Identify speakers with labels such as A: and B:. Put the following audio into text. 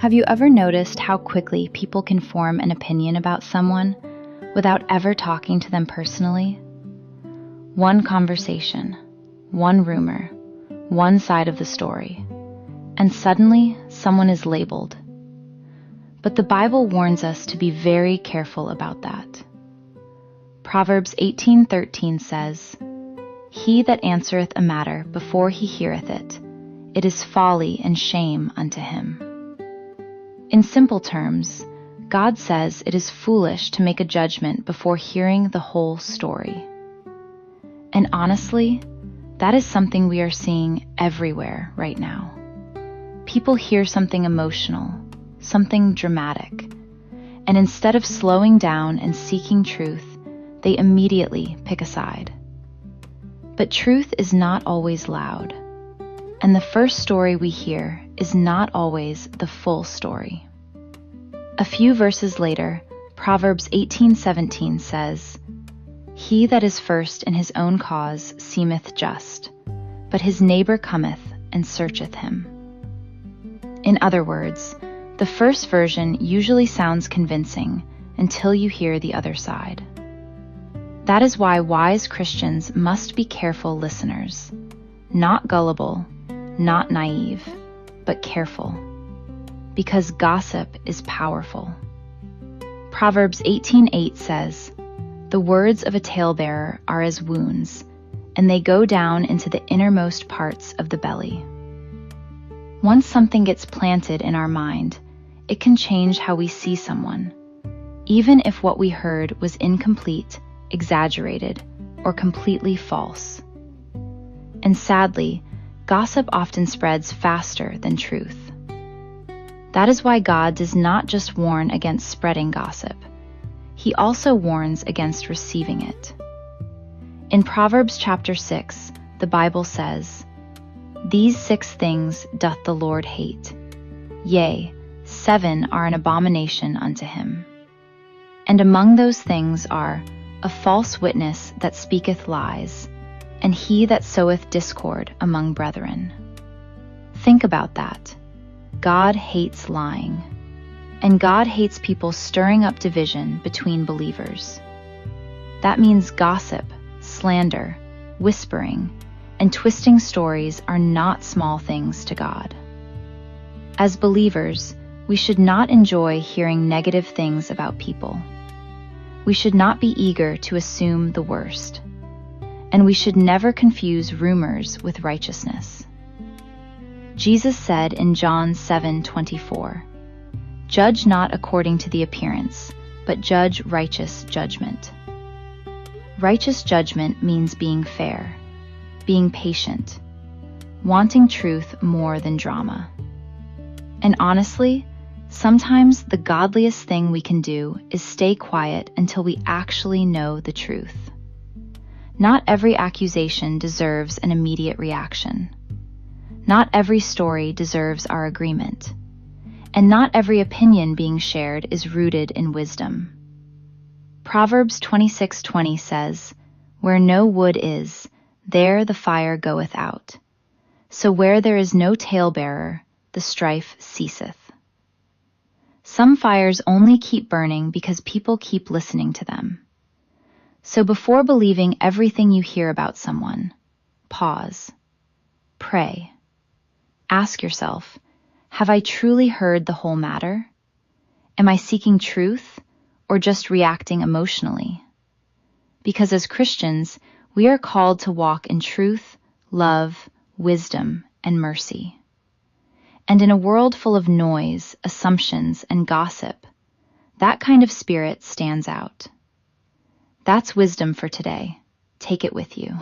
A: Have you ever noticed how quickly people can form an opinion about someone without ever talking to them personally? One conversation, one rumor, one side of the story, and suddenly someone is labeled. But the Bible warns us to be very careful about that. Proverbs 18:13 says, "He that answereth a matter before he heareth it, it is folly and shame unto him." In simple terms, God says it is foolish to make a judgment before hearing the whole story. And honestly, that is something we are seeing everywhere right now. People hear something emotional, something dramatic, and instead of slowing down and seeking truth, they immediately pick a side. But truth is not always loud, and the first story we hear is not always the full story. A few verses later, Proverbs 18:17 says, "He that is first in his own cause seemeth just, but his neighbor cometh and searcheth him." In other words, the first version usually sounds convincing until you hear the other side. That is why wise Christians must be careful listeners, not gullible, not naive, but careful, because gossip is powerful. Proverbs 18:8 says, "The words of a talebearer are as wounds, and they go down into the innermost parts of the belly." Once something gets planted in our mind, it can change how we see someone, even if what we heard was incomplete, exaggerated, or completely false. And sadly, gossip often spreads faster than truth. That is why God does not just warn against spreading gossip. He also warns against receiving it. In Proverbs chapter 6, the Bible says, "These 6 things doth the Lord hate. Yea, 7 are an abomination unto him. And among those things are a false witness that speaketh lies, and he that soweth discord among brethren." Think about that. God hates lying, and God hates people stirring up division between believers. That means gossip, slander, whispering, and twisting stories are not small things to God. As believers, we should not enjoy hearing negative things about people. We should not be eager to assume the worst, and we should never confuse rumors with righteousness. Jesus said in John 7:24, "Judge not according to the appearance, but judge righteous judgment." Righteous judgment means being fair, being patient, wanting truth more than drama. And honestly, sometimes the godliest thing we can do is stay quiet until we actually know the truth. Not every accusation deserves an immediate reaction. Not every story deserves our agreement. And not every opinion being shared is rooted in wisdom. Proverbs 26:20 says, "Where no wood is, there the fire goeth out. So where there is no talebearer, the strife ceaseth." Some fires only keep burning because people keep listening to them. So before believing everything you hear about someone, pause. Pray. Ask yourself, have I truly heard the whole matter? Am I seeking truth or just reacting emotionally? Because as Christians, we are called to walk in truth, love, wisdom, and mercy. And in a world full of noise, assumptions, and gossip, that kind of spirit stands out. That's wisdom for today. Take it with you.